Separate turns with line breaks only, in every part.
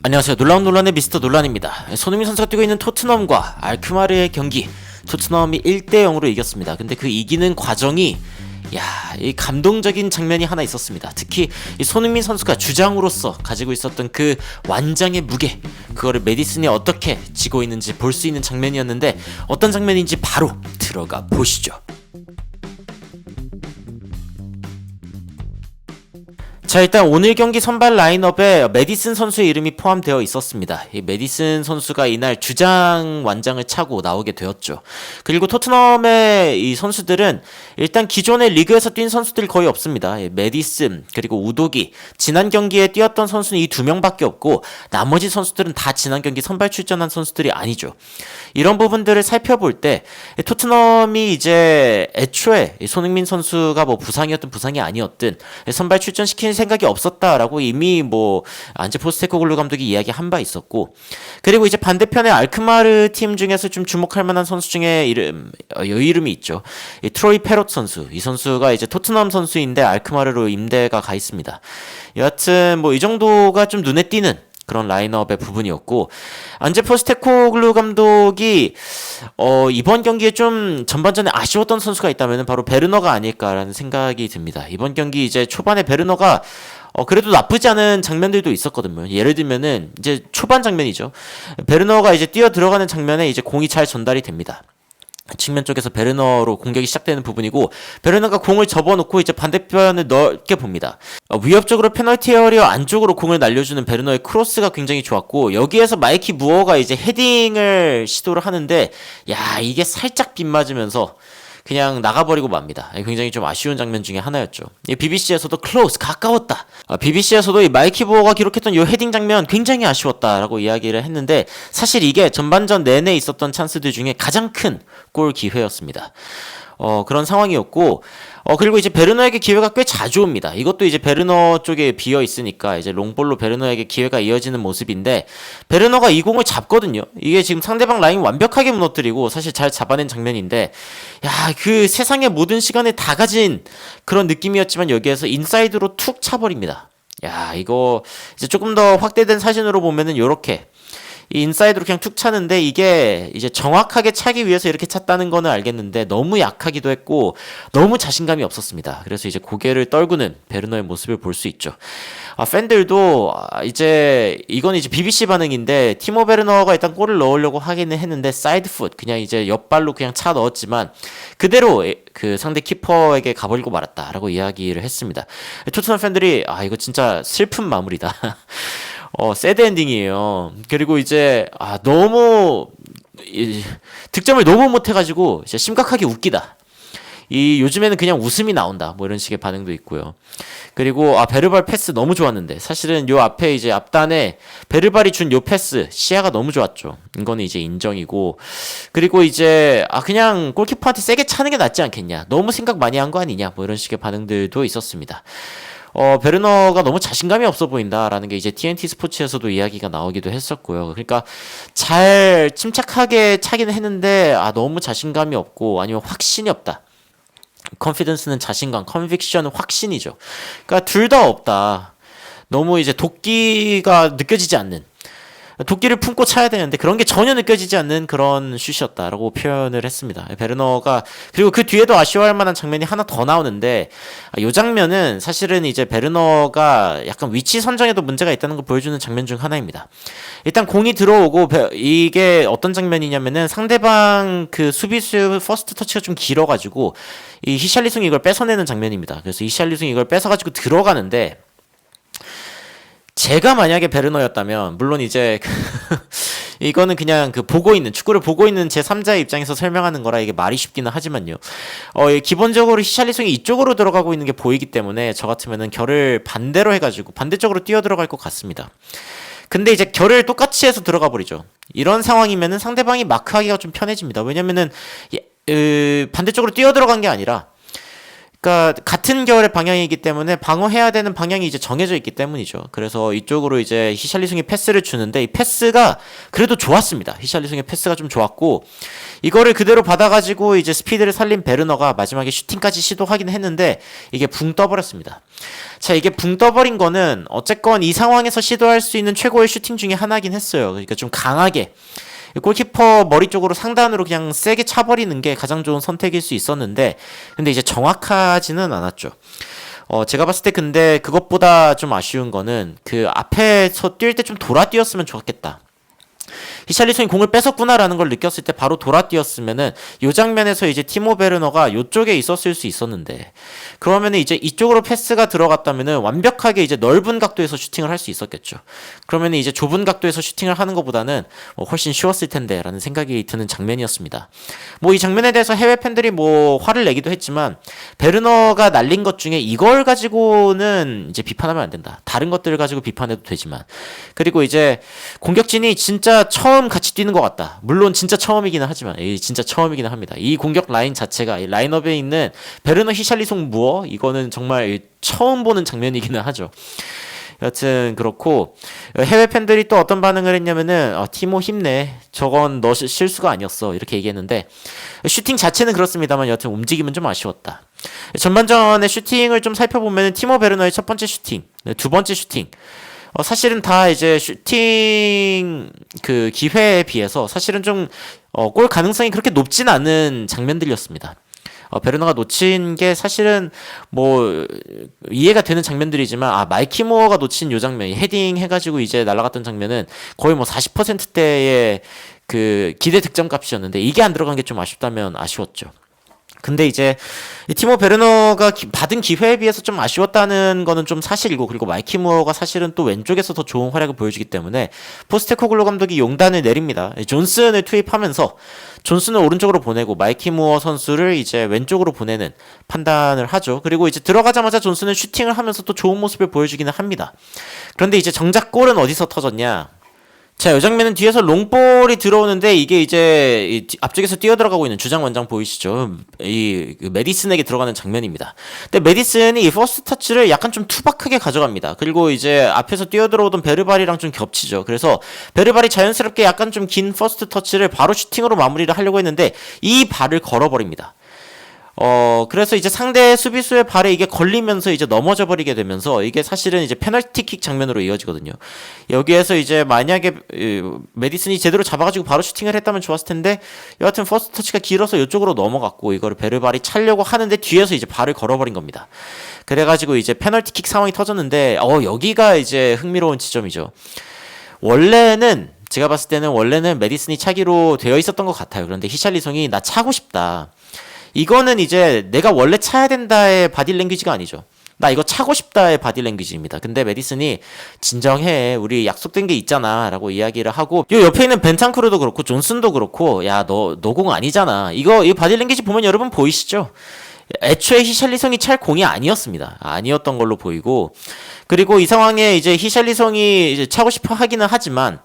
안녕하세요. 놀라운 논란의 미스터 논란입니다. 손흥민 선수가 뛰고 있는 토트넘과 알크마르의 경기, 토트넘이 1대0으로 이겼습니다. 근데 그 이기는 과정이 이 감동적인 장면이 하나 있었습니다. 특히 이 손흥민 선수가 주장으로서 가지고 있었던 그 완장의 무게, 그거를 메디슨이 어떻게 지고 있는지 볼 수 있는 장면이었는데, 어떤 장면인지 바로 들어가 보시죠. 자, 일단 오늘 경기 선발 라인업에 메디슨 선수의 이름이 포함되어 있었습니다. 이 메디슨 선수가 이날 주장 완장을 차고 나오게 되었죠. 그리고 토트넘의 이 선수들은 일단 기존의 리그에서 뛴 선수들이 거의 없습니다. 메디슨 그리고 우도기, 지난 경기에 뛰었던 선수는 이 두 명밖에 없고, 나머지 선수들은 다 지난 경기 선발 출전한 선수들이 아니죠. 이런 부분들을 살펴볼 때 토트넘이 이제 애초에 손흥민 선수가 뭐 부상이었든 부상이 아니었든 선발 출전시키는 생각이 없었다라고 이미 안제 포스테코글루 감독이 이야기한 바 있었고, 그리고 이제 반대편에 알크마르 팀 중에서 좀 주목할 만한 선수 중에 이름이 있죠. 이 트로이 페롯 선수, 이 선수가 이제 토트넘 선수인데 알크마르로 임대가 가 있습니다. 여하튼 이 정도가 좀 눈에 띄는 그런 라인업의 부분이었고, 안제 포스테코글루 감독이 이번 경기에 좀 전반전에 아쉬웠던 선수가 있다면 바로 베르너가 아닐까라는 생각이 듭니다. 이번 경기 이제 초반에 베르너가 그래도 나쁘지 않은 장면들도 있었거든요. 예를 들면은 이제 초반 장면이죠. 베르너가 이제 뛰어 들어가는 장면에 이제 공이 잘 전달이 됩니다. 측면 쪽에서 베르너로 공격이 시작되는 부분이고, 베르너가 공을 접어놓고 이제 반대편을 넓게 봅니다. 위협적으로 페널티 에어리어 안쪽으로 공을 날려주는 베르너의 크로스가 굉장히 좋았고, 여기에서 마이키 무어가 이제 헤딩을 시도를 하는데 이게 살짝 빗맞으면서 그냥 나가버리고 맙니다. 굉장히 좀 아쉬운 장면 중에 하나였죠. BBC에서도 클로스, 가까웠다. BBC에서도 이 마이키 무어가 기록했던 이 헤딩 장면 굉장히 아쉬웠다라고 이야기를 했는데, 사실 이게 전반전 내내 있었던 찬스들 중에 가장 큰 골 기회였습니다. 그런 상황이었고, 그리고 이제 베르너에게 기회가 꽤 자주 옵니다. 이것도 이제 베르너 쪽에 비어 있으니까 이제 롱볼로 베르너에게 기회가 이어지는 모습인데, 베르너가 이 공을 잡거든요. 이게 지금 상대방 라인 완벽하게 무너뜨리고 사실 잘 잡아낸 장면인데, 그 세상의 모든 시간을 다 가진 그런 느낌이었지만 여기에서 인사이드로 툭 차버립니다. 이거 이제 조금 더 확대된 사진으로 보면은 요렇게 이 인사이드로 그냥 툭 차는데, 이게 이제 정확하게 차기 위해서 이렇게 찼다는 거는 알겠는데 너무 약하기도 했고 너무 자신감이 없었습니다. 그래서 이제 고개를 떨구는 베르너의 모습을 볼 수 있죠. 팬들도 이제 이건 이제 BBC 반응인데, 티모 베르너가 일단 골을 넣으려고 하기는 했는데 사이드 풋, 그냥 이제 옆발로 그냥 차 넣었지만 그대로 그 상대 키퍼에게 가버리고 말았다라고 이야기를 했습니다. 토트넘 팬들이 이거 진짜 슬픈 마무리다. 새드 엔딩이에요. 그리고 이제 너무 득점을 너무 못해가지고 진짜 심각하게 웃기다. 요즘에는 그냥 웃음이 나온다. 이런 식의 반응도 있고요. 그리고 베르발 패스 너무 좋았는데, 사실은 요 앞에 이제 앞단에 베르발이 준 요 패스 시야가 너무 좋았죠. 이거는 이제 인정이고, 그리고 이제 그냥 골키퍼한테 세게 차는 게 낫지 않겠냐, 너무 생각 많이 한 거 아니냐, 이런 식의 반응들도 있었습니다. 베르너가 너무 자신감이 없어 보인다라는 게 이제 TNT 스포츠에서도 이야기가 나오기도 했었고요. 그러니까 잘 침착하게 차기는 했는데 너무 자신감이 없고, 아니면 확신이 없다. 컨피던스는 자신감, 컨빅션은 확신이죠. 그러니까 둘 다 없다. 너무 이제 도끼가 느껴지지 않는, 도끼를 품고 차야 되는데 그런 게 전혀 느껴지지 않는 그런 슛이었다라고 표현을 했습니다. 베르너가, 그리고 그 뒤에도 아쉬워할 만한 장면이 하나 더 나오는데, 이 장면은 사실은 이제 베르너가 약간 위치 선정에도 문제가 있다는 걸 보여주는 장면 중 하나입니다. 일단 공이 들어오고, 이게 어떤 장면이냐면은 상대방 그 수비수 퍼스트 터치가 좀 길어가지고 이 히샬리송이 이걸 뺏어내는 장면입니다. 그래서 히샬리송이 이걸 뺏어가지고 들어가는데, 제가 만약에 베르너였다면, 물론 이제 이거는 그냥 축구를 보고 있는 제 3자의 입장에서 설명하는 거라 이게 말이 쉽기는 하지만요. 기본적으로 히샬리송이 이쪽으로 들어가고 있는 게 보이기 때문에 저 같으면은 결을 반대로 해가지고 반대쪽으로 뛰어 들어갈 것 같습니다. 근데 이제 결을 똑같이 해서 들어가 버리죠. 이런 상황이면은 상대방이 마크하기가 좀 편해집니다. 왜냐면은 반대쪽으로 뛰어 들어간 게 아니라 그러니까 같은 계열의 방향이기 때문에 방어해야 되는 방향이 이제 정해져 있기 때문이죠. 그래서 이쪽으로 이제 히샬리송이 패스를 주는데 이 패스가 그래도 좋았습니다. 히샬리송의 패스가 좀 좋았고 이거를 그대로 받아가지고 이제 스피드를 살린 베르너가 마지막에 슈팅까지 시도하긴 했는데 이게 붕 떠버렸습니다. 자, 이게 붕 떠버린 거는 어쨌건 이 상황에서 시도할 수 있는 최고의 슈팅 중에 하나긴 했어요. 그러니까 좀 강하게 골키퍼 머리 쪽으로 상단으로 그냥 세게 차버리는 게 가장 좋은 선택일 수 있었는데 근데 이제 정확하지는 않았죠. 제가 봤을 때 근데 그것보다 좀 아쉬운 거는 그 앞에서 뛸 때 좀 돌아 뛰었으면 좋았겠다. 히샬리송이 공을 뺏었구나라는 걸 느꼈을 때 바로 돌아 뛰었으면은 요 장면에서 이제 티모 베르너가 요쪽에 있었을 수 있었는데 그러면은 이제 이쪽으로 패스가 들어갔다면은 완벽하게 이제 넓은 각도에서 슈팅을 할 수 있었겠죠. 그러면은 이제 좁은 각도에서 슈팅을 하는 것보다는 훨씬 쉬웠을 텐데라는 생각이 드는 장면이었습니다. 뭐 이 장면에 대해서 해외 팬들이 뭐 화를 내기도 했지만 베르너가 날린 것 중에 이걸 가지고는 이제 비판하면 안 된다. 다른 것들을 가지고 비판해도 되지만 그리고 이제 공격진이 진짜 처음 같이 뛰는 것 같다. 물론 진짜 처음이기는 하지만 진짜 처음이기는 합니다. 이 공격 라인 자체가 이 라인업에 있는 베르너, 히샬리송, 무어 이거는 정말 처음 보는 장면이기는 하죠. 여튼 그렇고 해외 팬들이 또 어떤 반응을 했냐면은 티모 힘내. 저건 너 실수가 아니었어. 이렇게 얘기했는데 슈팅 자체는 그렇습니다만 여튼 움직임은 좀 아쉬웠다. 전반전의 슈팅을 좀 살펴보면은 티모 베르너의 첫 번째 슈팅, 두 번째 슈팅 사실은 다 이제 슈팅 그 기회에 비해서 사실은 좀 골 가능성이 그렇게 높진 않은 장면들이었습니다. 베르너가 놓친 게 사실은 뭐 이해가 되는 장면들이지만 마이키 무어가 놓친 요 장면, 헤딩 해가지고 이제 날아갔던 장면은 거의 뭐 40%대의 그 기대 득점 값이었는데 이게 안 들어간 게 좀 아쉽다면 아쉬웠죠. 근데 이제 티모 베르너가 받은 기회에 비해서 좀 아쉬웠다는 거는 좀 사실이고 그리고 마이키 무어가 사실은 또 왼쪽에서 더 좋은 활약을 보여주기 때문에 포스테코글루 감독이 용단을 내립니다. 존슨을 투입하면서 존슨을 오른쪽으로 보내고 마이키 무어 선수를 이제 왼쪽으로 보내는 판단을 하죠. 그리고 이제 들어가자마자 존슨은 슈팅을 하면서 또 좋은 모습을 보여주기는 합니다. 그런데 이제 정작 골은 어디서 터졌냐? 자, 이 장면은 뒤에서 롱볼이 들어오는데 이게 이제 앞쪽에서 뛰어들어가고 있는 주장 원장 보이시죠? 이 메디슨에게 들어가는 장면입니다. 근데 메디슨이 이 퍼스트 터치를 약간 좀 투박하게 가져갑니다. 그리고 이제 앞에서 뛰어들어오던 베르발이랑 좀 겹치죠. 그래서 베르발이 자연스럽게 약간 좀 긴 퍼스트 터치를 바로 슈팅으로 마무리를 하려고 했는데 이 발을 걸어버립니다. 그래서 이제 상대 수비수의 발에 이게 걸리면서 이제 넘어져 버리게 되면서 이게 사실은 이제 페널티킥 장면으로 이어지거든요. 여기에서 이제 만약에 메디슨이 제대로 잡아가지고 바로 슈팅을 했다면 좋았을 텐데 여하튼 퍼스트 터치가 길어서 이쪽으로 넘어갔고 이거를 베르발이 차려고 하는데 뒤에서 이제 발을 걸어버린 겁니다. 그래가지고 이제 페널티킥 상황이 터졌는데 여기가 이제 흥미로운 지점이죠. 제가 봤을 때는 원래는 메디슨이 차기로 되어 있었던 것 같아요. 그런데 히샬리송이 나 차고 싶다. 이거는 이제 내가 원래 차야 된다의 바디랭귀지가 아니죠. 나 이거 차고 싶다의 바디랭귀지입니다. 근데 메디슨이 진정해. 우리 약속된 게 있잖아. 라고 이야기를 하고 요 옆에 있는 벤탄쿠르도 그렇고 존슨도 그렇고 야, 너 공 아니잖아. 이 바디랭귀지 보면 여러분 보이시죠? 애초에 히샬리송이 찰 공이 아니었습니다. 아니었던 걸로 보이고 그리고 이 상황에 이제 히샬리송이 이제 차고 싶어 하기는 하지만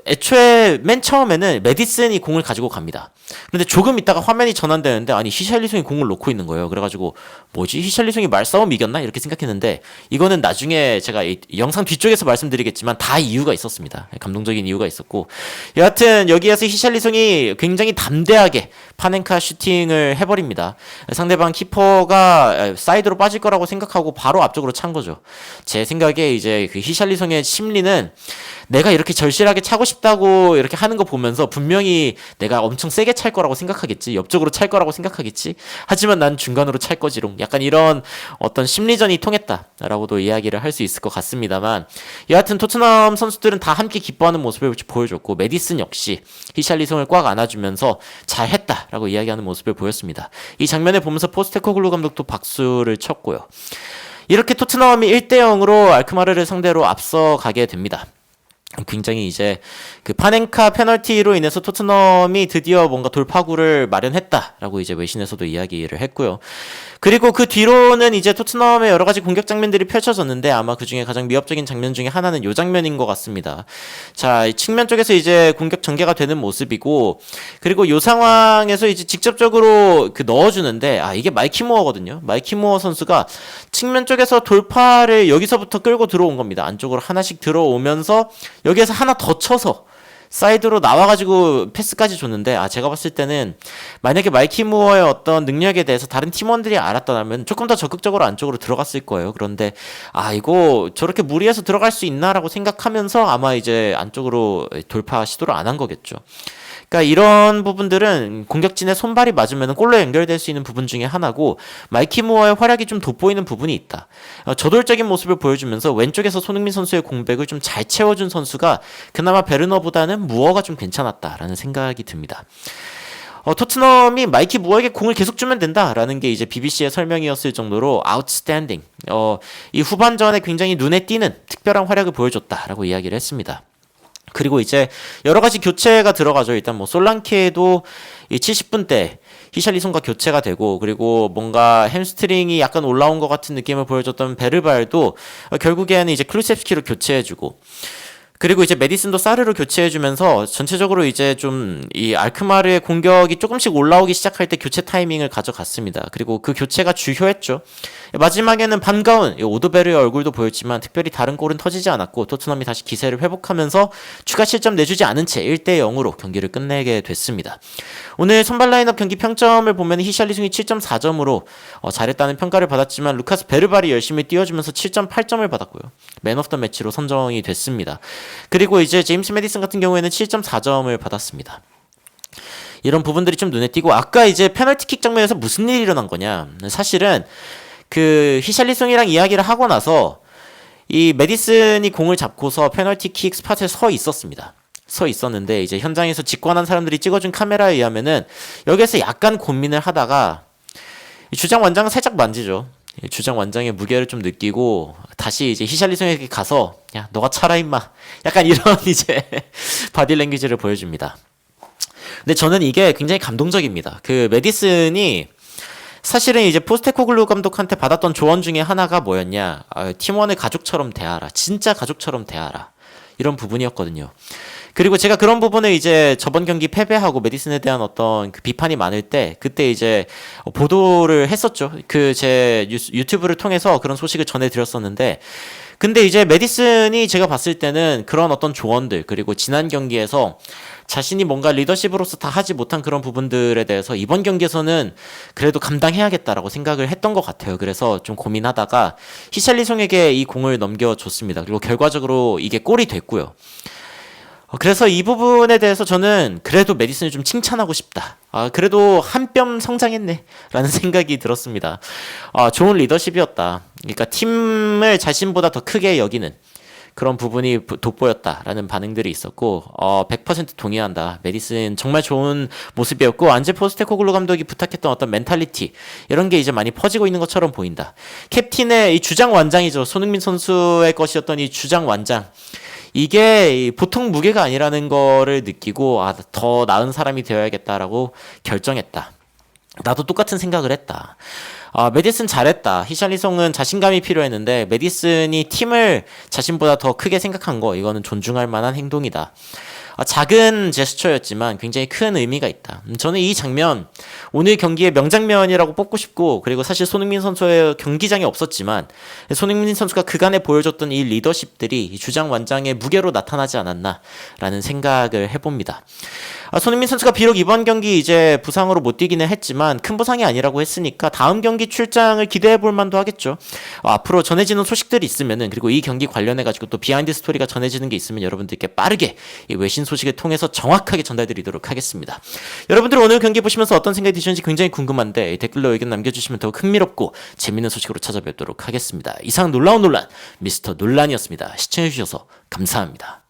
애초에 맨 처음에는 메디슨이 공을 가지고 갑니다. 근데 조금 있다가 화면이 전환되는데 아니 히샬리송이 공을 놓고 있는 거예요. 그래가지고 뭐지 히샬리송이 말싸움 이겼나 이렇게 생각했는데 이거는 나중에 제가 이 영상 뒤쪽에서 말씀드리겠지만 다 이유가 있었습니다. 감동적인 이유가 있었고 여하튼 여기에서 히샬리송이 굉장히 담대하게 파넨카 슈팅을 해버립니다. 상대방 키퍼가 사이드로 빠질 거라고 생각하고 바로 앞쪽으로 찬 거죠. 제 생각에 이제 그 히샬리송의 심리는 내가 이렇게 절실하게 차고 싶다고 이렇게 하는 거 보면서 분명히 내가 엄청 세게 찰 거라고 생각하겠지. 옆쪽으로 찰 거라고 생각하겠지. 하지만 난 중간으로 찰 거지롱. 약간 이런 어떤 심리전이 통했다라고도 이야기를 할 수 있을 것 같습니다만 여하튼 토트넘 선수들은 다 함께 기뻐하는 모습을 보여줬고 메디슨 역시 히샬리송을 꽉 안아주면서 잘했다라고 이야기하는 모습을 보였습니다. 이 장면을 보면서 포스테코글루 감독도 박수를 쳤고요. 이렇게 토트넘이 1대0으로 알크마르를 상대로 앞서가게 됩니다. 굉장히 이제 그 파넨카 페널티로 인해서 토트넘이 드디어 뭔가 돌파구를 마련했다라고 이제 외신에서도 이야기를 했고요. 그리고 그 뒤로는 이제 토트넘의 여러 가지 공격 장면들이 펼쳐졌는데 아마 그 중에 가장 위협적인 장면 중에 하나는 요 장면인 것 같습니다. 자, 측면 쪽에서 이제 공격 전개가 되는 모습이고, 그리고 요 상황에서 이제 직접적으로 그 넣어주는데, 이게 마이키 무어거든요. 마이키 무어 선수가 측면 쪽에서 돌파를 여기서부터 끌고 들어온 겁니다. 안쪽으로 하나씩 들어오면서 여기에서 하나 더 쳐서 사이드로 나와가지고 패스까지 줬는데, 제가 봤을 때는 만약에 마이키 무어의 어떤 능력에 대해서 다른 팀원들이 알았더라면 조금 더 적극적으로 안쪽으로 들어갔을 거예요. 그런데 이거 저렇게 무리해서 들어갈 수 있나라고 생각하면서 아마 이제 안쪽으로 돌파 시도를 안 한 거겠죠. 그러니까 이런 부분들은 공격진의 손발이 맞으면 골로 연결될 수 있는 부분 중에 하나고, 마이키 무어의 활약이 좀 돋보이는 부분이 있다. 저돌적인 모습을 보여주면서 왼쪽에서 손흥민 선수의 공백을 좀 잘 채워준 선수가 그나마 베르너보다는 무어가 좀 괜찮았다라는 생각이 듭니다. 토트넘이 마이키 무어에게 공을 계속 주면 된다라는 게 이제 BBC의 설명이었을 정도로 outstanding, 이 후반전에 굉장히 눈에 띄는 특별한 활약을 보여줬다라고 이야기를 했습니다. 그리고 이제 여러 가지 교체가 들어가죠. 일단 뭐 솔랑케도 이 70분 때 히샬리송과 교체가 되고, 그리고 뭔가 햄스트링이 약간 올라온 것 같은 느낌을 보여줬던 베르발도 결국에는 이제 클루셉스키로 교체해주고, 그리고 이제 메디슨도 사르로 교체해주면서 전체적으로 이제 좀 이 알크마르의 공격이 조금씩 올라오기 시작할 때 교체 타이밍을 가져갔습니다. 그리고 그 교체가 주효했죠. 마지막에는 반가운 오드베르의 얼굴도 보였지만 특별히 다른 골은 터지지 않았고, 토트넘이 다시 기세를 회복하면서 추가 실점 내주지 않은 채 1대 0으로 경기를 끝내게 됐습니다. 오늘 선발 라인업 경기 평점을 보면 히샬리송이 7.4점으로 잘했다는 평가를 받았지만, 루카스 베르발이 열심히 뛰어주면서 7.8점을 받았고요. 맨 오브 더 매치로 선정이 됐습니다. 그리고 이제 제임스 메디슨 같은 경우에는 7.4점을 받았습니다. 이런 부분들이 좀 눈에 띄고, 아까 이제 페널티킥 장면에서 무슨 일이 일어난 거냐, 사실은 그 히샬리송이랑 이야기를 하고 나서 이 메디슨이 공을 잡고서 페널티킥 스팟에 서 있었는데 이제 현장에서 직관한 사람들이 찍어준 카메라에 의하면은 여기에서 약간 고민을 하다가 주장 완장은 살짝 만지죠. 주장 완장의 무게를 좀 느끼고 다시 이제 히샬리송에게 가서, 야, 너가 차라 임마, 약간 이런 이제 바디랭귀지를 보여줍니다. 근데 저는 이게 굉장히 감동적입니다. 그 메디슨이 사실은 이제 포스테코글루 감독한테 받았던 조언 중에 하나가 뭐였냐, 팀원을 가족처럼 대하라, 진짜 가족처럼 대하라, 이런 부분이었거든요. 그리고 제가 그런 부분을 이제 저번 경기 패배하고 메디슨에 대한 어떤 그 비판이 많을 때 그때 이제 보도를 했었죠. 그 제 유튜브를 통해서 그런 소식을 전해드렸었는데, 근데 이제 메디슨이 제가 봤을 때는 그런 어떤 조언들, 그리고 지난 경기에서 자신이 뭔가 리더십으로서 다 하지 못한 그런 부분들에 대해서 이번 경기에서는 그래도 감당해야겠다라고 생각을 했던 것 같아요. 그래서 좀 고민하다가 히샬리송에게 이 공을 넘겨줬습니다. 그리고 결과적으로 이게 골이 됐고요. 그래서 이 부분에 대해서 저는 그래도 메디슨을 좀 칭찬하고 싶다. 그래도 한 뼘 성장했네 라는 생각이 들었습니다. 좋은 리더십이었다. 그러니까 팀을 자신보다 더 크게 여기는 그런 부분이 돋보였다라는 반응들이 있었고, 100% 동의한다. 메디슨 정말 좋은 모습이었고, 안제 포스테코글루 감독이 부탁했던 어떤 멘탈리티, 이런 게 이제 많이 퍼지고 있는 것처럼 보인다. 캡틴의 이 주장 완장이죠. 손흥민 선수의 것이었던 이 주장 완장, 이게 보통 무게가 아니라는 거를 느끼고, 더 나은 사람이 되어야겠다라고 결정했다. 나도 똑같은 생각을 했다. 메디슨 잘했다. 히샬리송은 자신감이 필요했는데 메디슨이 팀을 자신보다 더 크게 생각한 거, 이거는 존중할 만한 행동이다. 작은 제스처였지만 굉장히 큰 의미가 있다. 저는 이 장면 오늘 경기의 명장면이라고 뽑고 싶고, 그리고 사실 손흥민 선수의 경기장에 없었지만 손흥민 선수가 그간에 보여줬던 이 리더십들이 이 주장 완장의 무게로 나타나지 않았나라는 생각을 해봅니다. 손흥민 선수가 비록 이번 경기 이제 부상으로 못 뛰기는 했지만 큰 부상이 아니라고 했으니까 다음 경기 출장을 기대해 볼 만도 하겠죠. 앞으로 전해지는 소식들이 있으면은, 그리고 이 경기 관련해 가지고 또 비하인드 스토리가 전해지는 게 있으면 여러분들께 빠르게 이 외신 소식을 통해서 정확하게 전달드리도록 하겠습니다. 여러분들 오늘 경기 보시면서 어떤 생각이 드시는지 굉장히 궁금한데 댓글로 의견 남겨주시면 더욱 흥미롭고 재밌는 소식으로 찾아뵙도록 하겠습니다. 이상 놀라운 논란 미스터 논란이었습니다. 시청해주셔서 감사합니다.